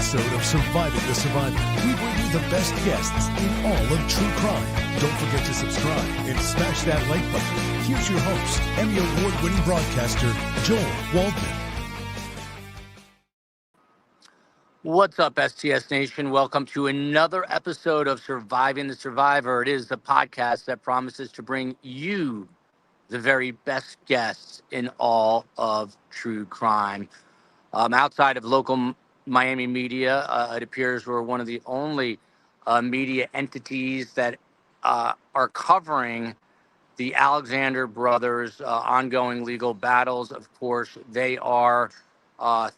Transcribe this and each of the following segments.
episode of Surviving the Survivor. We bring you the best guests in all of true crime. Don't forget to subscribe and smash that like button. Here's your host, Emmy Award-winning broadcaster, Joel Waldman. What's up, STS Nation? Welcome to another episode of Surviving the Survivor. It is the podcast that promises to bring you the very best guests in all of true crime. Outside of local Miami media, it appears we're one of the only media entities that are covering the Alexander brothers' ongoing legal battles. Of course, they are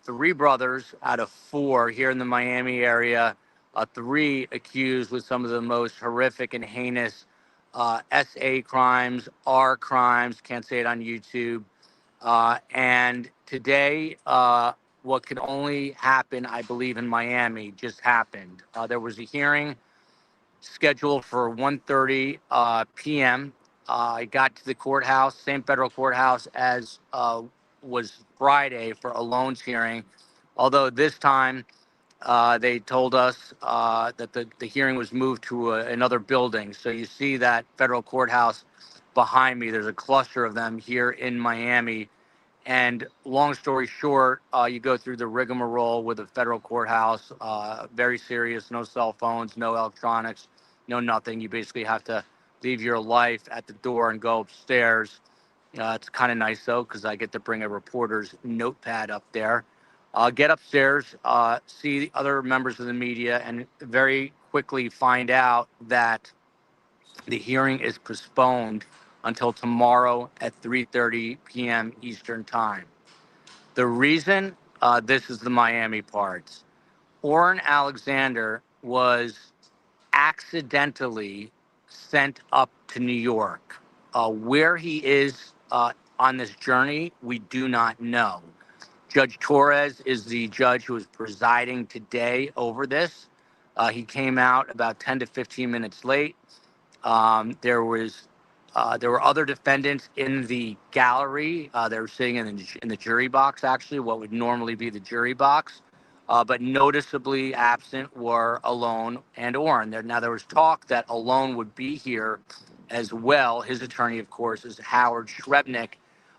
three brothers out of four here in the Miami area, three accused with some of the most horrific and heinous SA crimes, R crimes, can't say it on YouTube. And today, what could only happen, I believe, in Miami just happened. There was a hearing scheduled for 1:30 p.m. I got to the courthouse, same federal courthouse as was Friday for Alone's hearing, although this time they told us that the hearing was moved to another building. So you see that federal courthouse behind me. There's a cluster of them here in Miami. And long story short, you go through the rigmarole with the federal courthouse, very serious, no cell phones, no electronics, no nothing. You basically have to leave your life at the door and go upstairs. It's kind of nice, though, because I get to bring a reporter's notepad up there. Get upstairs, see the other members of the media, and very quickly find out that the hearing is postponed until tomorrow at 3:30 p.m. Eastern Time. The reason, this is the Miami parts. Oren Alexander was accidentally sent up to New York. Where he is on this journey, we do not know. Judge Torres is the judge who is presiding today over this. He came out about 10 to 15 minutes late. There were other defendants in the gallery. They were sitting in the jury box, actually, what would normally be the jury box. But noticeably absent were Alone and Oren. Now, there was talk that Alone would be here as well. His attorney, of course, is Howard Shrebnick.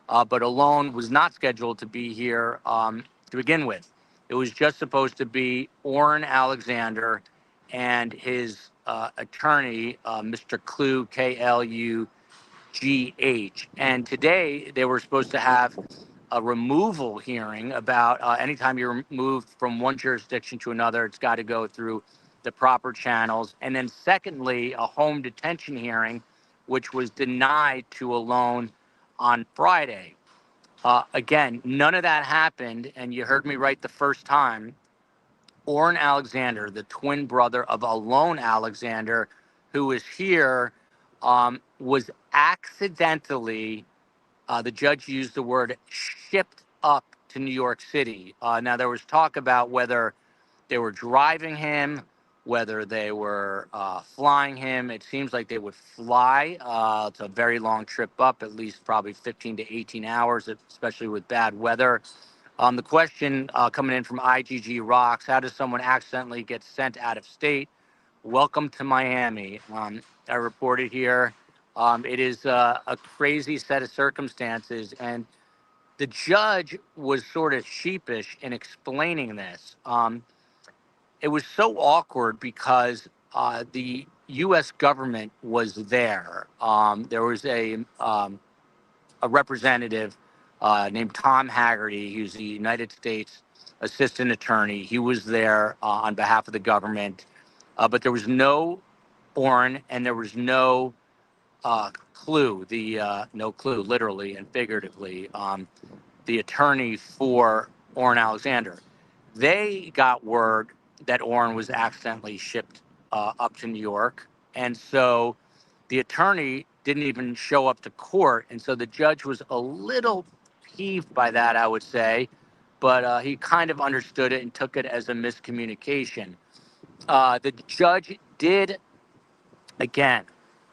But Alone was not scheduled to be here to begin with. It was just supposed to be Oren Alexander and his attorney, Mr. Klugh, Klugh. And today they were supposed to have a removal hearing about anytime you're moved from one jurisdiction to another, it's got to go through the proper channels. And then secondly, a home detention hearing, which was denied to Alone on Friday. Again, none of that happened, and you heard me right the first time. Oren Alexander, the twin brother of Alone Alexander, who is here, was accidentally, the judge used the word, shipped up to New York City. Now, there was talk about whether they were driving him, whether they were flying him. It seems like they would fly. It's a very long trip up, at least probably 15 to 18 hours, especially with bad weather. The question coming in from IGG Rocks, how does someone accidentally get sent out of state? Welcome to Miami. I reported here. It is a crazy set of circumstances, and the judge was sort of sheepish in explaining this. It was so awkward because the U.S. government was there. There was a representative named Tom Haggerty, who's the United States Assistant Attorney. He was there on behalf of the government, but there was no Oren and there was no Klugh, no Klugh, literally and figuratively, the attorney for Oren Alexander. They got word that Oren was accidentally shipped up to New York, and so the attorney didn't even show up to court, and so the judge was a little peeved by that, I would say, but he kind of understood it and took it as a miscommunication. The judge did, again,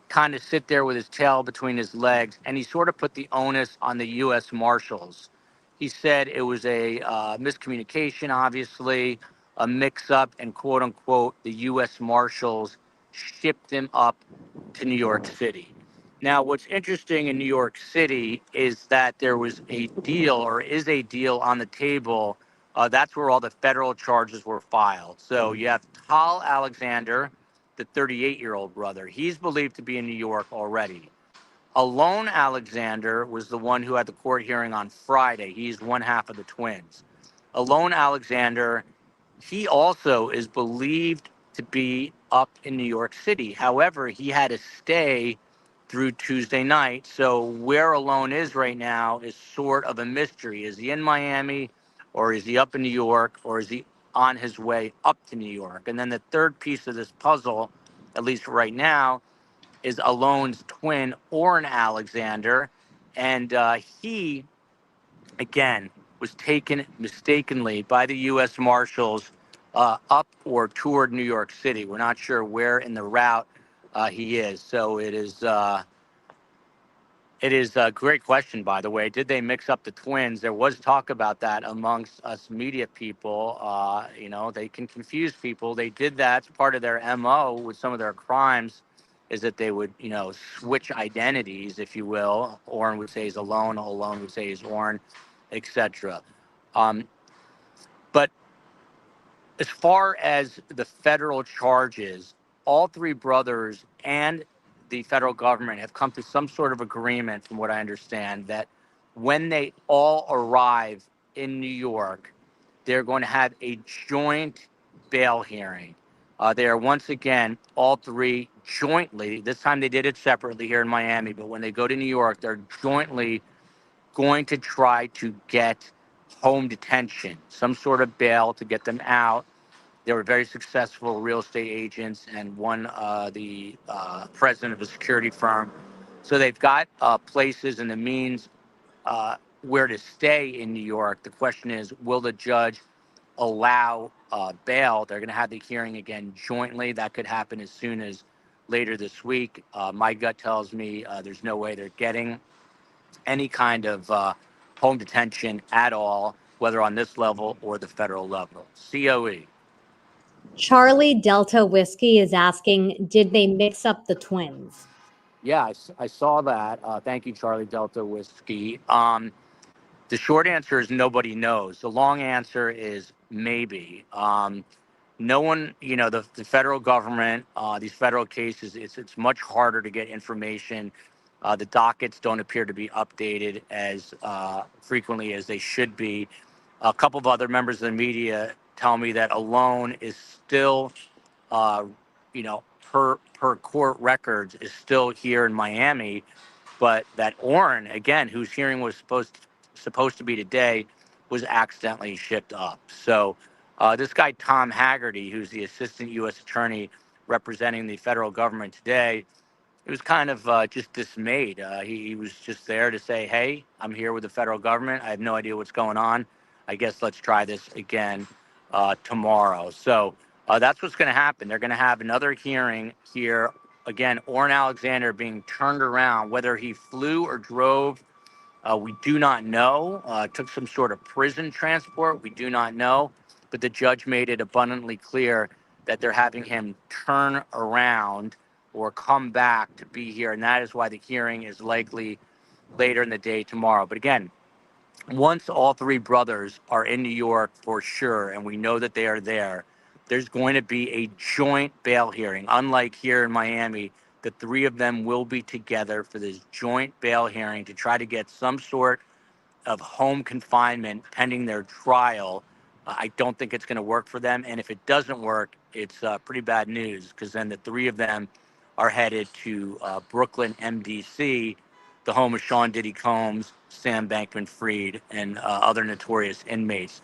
kind of sit there with his tail between his legs, and he sort of put the onus on the U.S. Marshals. He said it was a miscommunication, obviously. a mix-up, and quote unquote, the U.S. Marshals shipped him up to New York City. Now, what's interesting in New York City is that there was a deal, or is a deal, on the table. That's where all the federal charges were filed. So you have Tal Alexander, the 38-year-old brother. He's believed to be in New York already. Alone Alexander was the one who had the court hearing on Friday. He's one half of the twins. Alone Alexander, he also is believed to be up in New York City. However, he had to stay through Tuesday night. So where Alone is right now is sort of a mystery. Is he in Miami, or is he up in New York, or is he on his way up to New York? And then the third piece of this puzzle, at least right now, is Alone's twin, Oren Alexander. And he, again, was taken mistakenly by the U.S. Marshals up or toward New York City. We're not sure where in the route he is. So it is a great question, by the way. Did they mix up the twins? There was talk about that amongst us media people. They can confuse people. They did that. It's part of their MO with some of their crimes, is that they would, switch identities, if you will. Oren would say he's Alone. Alone would say he's Oren, etc. But as far as the federal charges, all three brothers and the federal government have come to some sort of agreement, from what I understand, that when they all arrive in New York, they're going to have a joint bail hearing. They are, once again, all three jointly, this time they did it separately here in Miami, but when they go to New York, they're jointly going to try to get home detention, some sort of bail to get them out. They were very successful real estate agents, and one, the president of a security firm. So they've got places and the means where to stay in New York. The question is, will the judge allow bail? They're going to have the hearing again jointly. That could happen as soon as later this week. My gut tells me there's no way they're getting any kind of home detention at all, whether on this level or the federal level. COE. Charlie Delta Whiskey is asking, did they mix up the twins? Yeah, I saw that. Thank you, Charlie Delta Whiskey. The short answer is nobody knows. The long answer is maybe. No one, the federal government, these federal cases, it's much harder to get information. The dockets don't appear to be updated as frequently as they should be. A couple of other members of the media tell me that Alone is still, uh, per court records, is still here in Miami, but that Oren, again, whose hearing was supposed to be today, was accidentally shipped up. So this guy, Tom Haggerty, who's the assistant U.S. attorney representing the federal government today, he was kind of just dismayed. He was just there to say, hey, I'm here with the federal government. I have no idea what's going on. I guess let's try this again tomorrow. So that's what's going to happen. They're going to have another hearing here. Again, Oren Alexander being turned around, whether he flew or drove, we do not know. Took some sort of prison transport. We do not know. But the judge made it abundantly clear that they're having him turn around or come back to be here. And that is why the hearing is likely later in the day tomorrow. But again, once all three brothers are in New York for sure, and we know that they are there, there's going to be a joint bail hearing. Unlike here in Miami, the three of them will be together for this joint bail hearing to try to get some sort of home confinement pending their trial. I don't think it's going to work for them. And if it doesn't work, it's pretty bad news, because then the three of them are headed to Brooklyn, MDC, the home of Sean Diddy Combs, Sam Bankman-Fried, and other notorious inmates.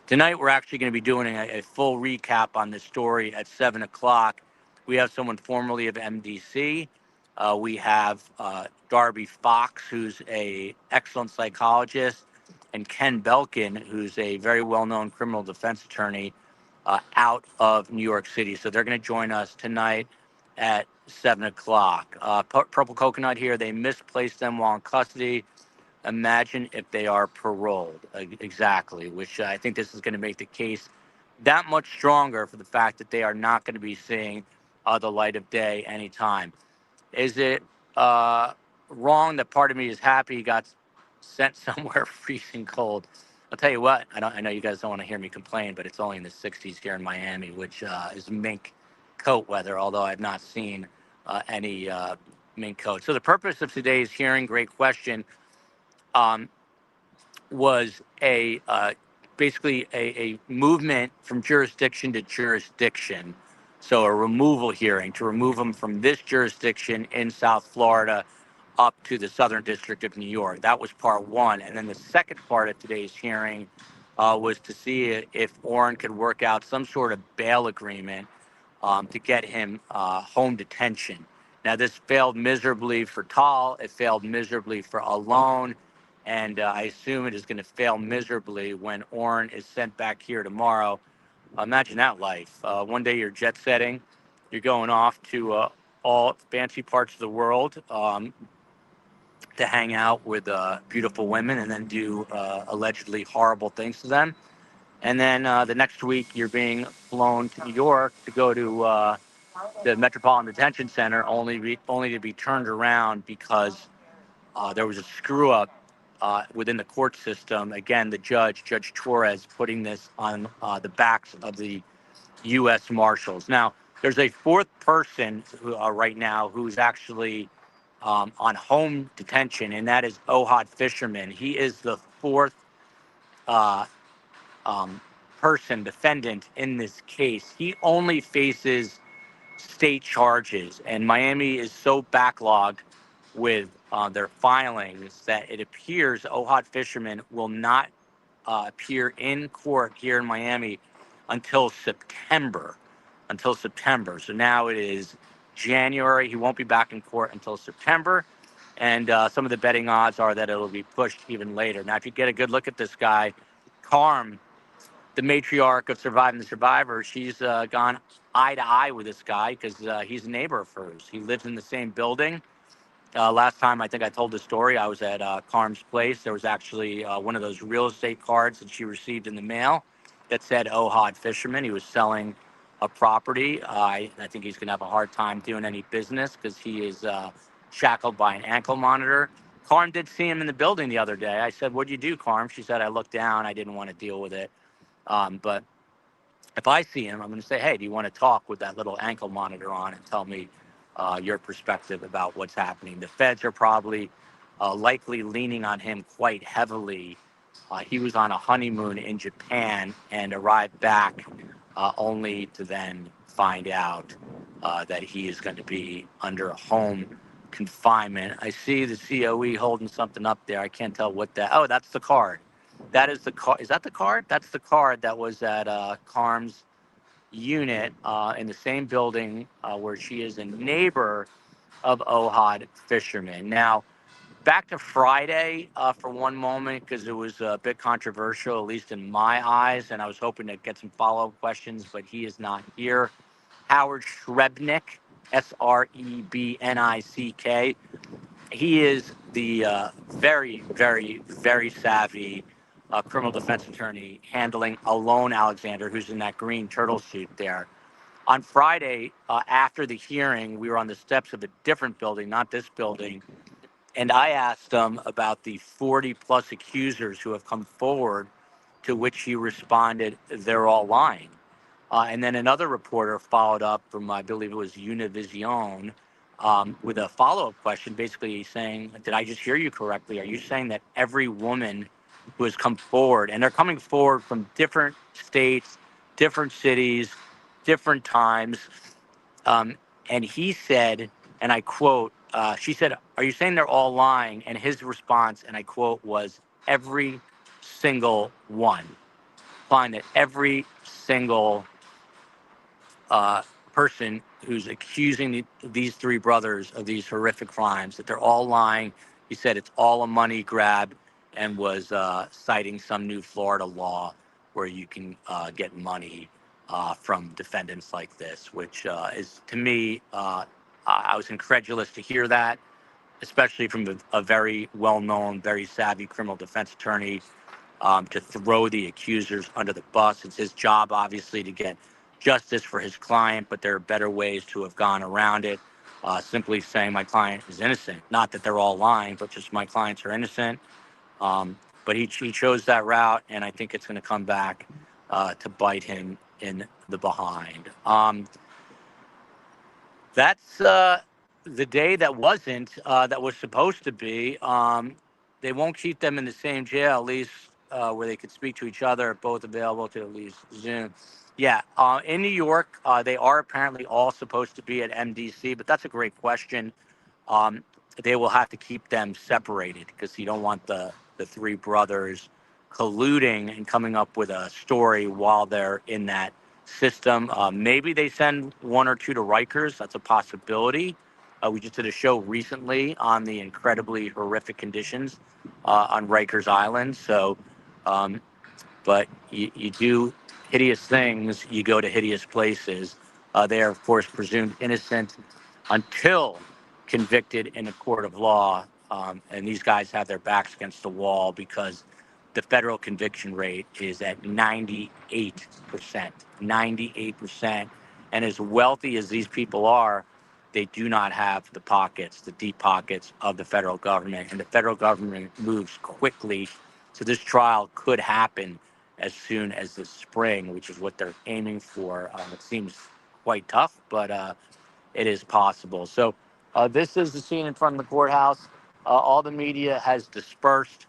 Tonight, we're actually going to be doing a full recap on this story at 7 o'clock. We have someone formerly of MDC. We have Darby Fox, who's an excellent psychologist, and Ken Belkin, who's a very well-known criminal defense attorney out of New York City. So they're going to join us tonight at 7 o'clock. Purple Coconut here, they misplaced them while in custody. Imagine if they are paroled. Exactly, which I think this is going to make the case that much stronger for the fact that they are not going to be seeing the light of day anytime. Is it wrong that part of me is happy he got sent somewhere freezing cold? I'll tell you what. I know you guys don't want to hear me complain, but it's only in the 60s here in Miami, which is mink coat weather. Although I've not seen any mink coat. So the purpose of today's hearing, great question, um, was basically a movement from jurisdiction to jurisdiction. So a removal hearing to remove them from this jurisdiction in South Florida up to the Southern District of New York. That was part one. And then the second part of today's hearing was to see if Oren could work out some sort of bail agreement to get him home detention. Now, this failed miserably for Tal. It failed miserably for Alone. And I assume it is going to fail miserably when Oren is sent back here tomorrow. Imagine that life. One day you're jet setting, you're going off to all fancy parts of the world to hang out with beautiful women and then do allegedly horrible things to them. And then the next week you're being flown to New York to go to the Metropolitan Detention Center, only to be turned around because there was a screw up within the court system. Again, the Judge Torres, putting this on the backs of the U.S. Marshals. Now, there's a fourth person right now who's actually on home detention, and that is Ohad Fisherman. He is the fourth uh, um, defendant in this case. He only faces state charges, and Miami is so backlogged with their filings that it appears Ohad Fisherman will not appear in court here in Miami until September. So now it is January. He won't be back in court until September. And some of the betting odds are that it'll be pushed even later. Now, if you get a good look at this guy, Carm, the matriarch of Surviving the Survivor, she's gone eye to eye with this guy because he's a neighbor of hers. He lives in the same building. Last time I think I told the story, I was at Carm's place. There was actually one of those real estate cards that she received in the mail that said Ohad Fisherman. He was selling a property. I think he's going to have a hard time doing any business because he is shackled by an ankle monitor. Carm did see him in the building the other day. I said, "What'd you do, Carm?" She said, "I looked down. I didn't want to deal with it." But if I see him, I'm going to say, "Hey, do you want to talk with that little ankle monitor on and tell me your perspective about what's happening?" The feds are probably likely leaning on him quite heavily. He was on a honeymoon in Japan and arrived back only to then find out that he is going to be under home confinement. I see the COE holding something up there. I can't tell what that. Oh, that's the card. That is the card. Is that the card? That's the card that was at Carm's unit in the same building where she is a neighbor of Ohad Fisherman. Now, back to Friday for one moment, because it was a bit controversial, at least in my eyes, and I was hoping to get some follow-up questions, but he is not here. Howard Shrebnick, Srebnick. He is the very, very, very savvy criminal defense attorney handling Oren Alexander, who's in that green turtle suit there. On Friday, after the hearing, we were on the steps of a different building, not this building, and I asked him about the 40 plus accusers who have come forward, to which he responded, "They're all lying." And then another reporter followed up from, I believe it was Univision, with a follow-up question, basically saying, "Did I just hear you correctly? Are you saying that every woman who has come forward," and they're coming forward from different states, different cities, different times, and he said, and I quote, she said, "Are you saying they're all lying?" And his response, and I quote, was, "Every single one." Implying that every single person who's accusing these three brothers of these horrific crimes, that they're all lying. He said it's all a money grab, and was citing some new Florida law where you can get money from defendants like this, which is, to me, I was incredulous to hear that, especially from a very well-known, very savvy criminal defense attorney to throw the accusers under the bus. It's his job, obviously, to get justice for his client, but there are better ways to have gone around it. Simply saying my client is innocent. Not that they're all lying, but just my clients are innocent. But he chose that route, and I think it's going to come back to bite him in the behind. That's the day that wasn't, that was supposed to be. They won't keep them in the same jail, at least where they could speak to each other, both available to at least Zoom. Yeah, in New York, they are apparently all supposed to be at MDC, but that's a great question. Um, they will have to keep them separated because you don't want the three brothers colluding and coming up with a story while they're in that system. Maybe they send one or two to Rikers. That's a possibility. We just did a show recently on the incredibly horrific conditions on Rikers Island. So, but you do hideous things, you go to hideous places. They are, of course, presumed innocent until convicted in a court of law. And these guys have their backs against the wall because the federal conviction rate is at 98%. 98%. And as wealthy as these people are, they do not have the pockets, the deep pockets of the federal government. And the federal government moves quickly. So this trial could happen as soon as the spring, which is what they're aiming for. It seems quite tough, but it is possible. So this is the scene in front of the courthouse. All the media has dispersed.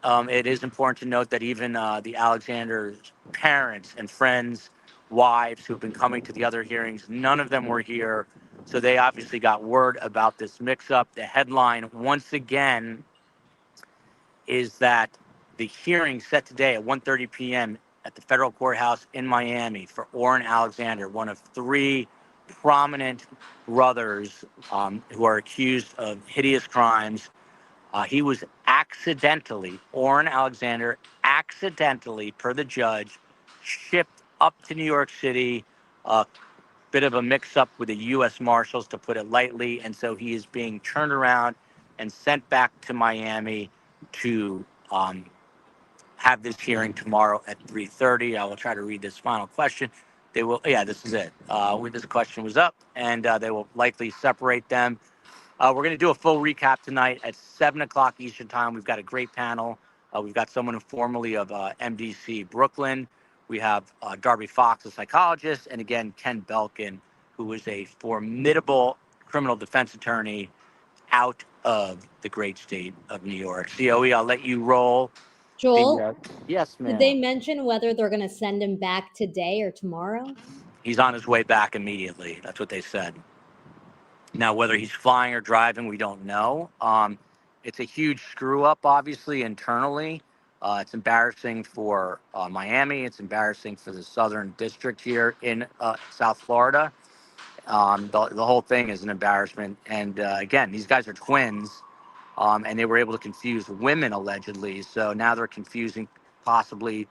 It is important to note that even the Alexander's parents and friends, wives who've been coming to the other hearings, none of them were here. So they obviously got word about this mix-up. The headline, once again, is that the hearing set today at 1:30 p.m. at the federal courthouse in Miami for Oren Alexander, one of three prominent brothers who are accused of hideous crimes. He was Oren Alexander, accidentally, per the judge, shipped up to New York City. Bit of a mix-up with the U.S. Marshals, to put it lightly, and so he is being turned around and sent back to Miami to have this hearing tomorrow at 3:30. I will try to read this final question. They will, yeah, this is it. This question was up, and they will likely separate them. We're going to do a full recap tonight at 7 o'clock Eastern Time. We've got a great panel. We've got someone formerly of MDC Brooklyn. We have Darby Fox, a psychologist, and again, Ken Belkin, who is a formidable criminal defense attorney out of the great state of New York. COE, I'll let you roll. Joel, Yes, ma'am. did they mention whether they're going to send him back today or tomorrow? He's on his way back immediately. That's what they said. Now, whether he's flying or driving, we don't know. It's a huge screw up, obviously, internally. It's embarrassing for Miami. It's embarrassing for the Southern District here in South Florida. The whole thing is an embarrassment. And again, these guys are twins, and they were able to confuse women, allegedly. So now they're confusing possibly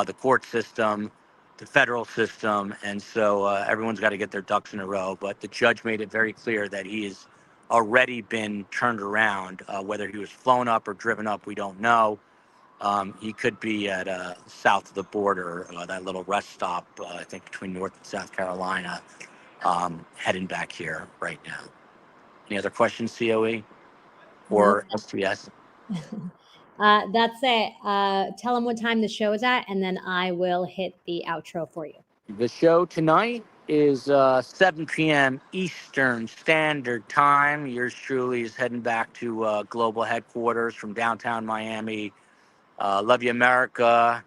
the court system, the federal system, and so everyone's got to get their ducks in a row. But the judge made it very clear that he has already been turned around. Whether he was flown up or driven up, we don't know. He could be at south of the border, that little rest stop, I think between North and South Carolina, heading back here right now. Any other questions, COE or STS? That's it. Tell them what time the show is at, and then I will hit the outro for you. The show tonight is 7 p.m. Eastern Standard Time. Yours truly is heading back to global headquarters from downtown Miami. Love you, America.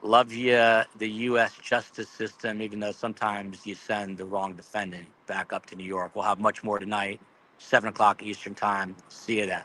Love you, the U.S. justice system, even though sometimes you send the wrong defendant back up to New York. We'll have much more tonight, 7 o'clock Eastern Time. See you then.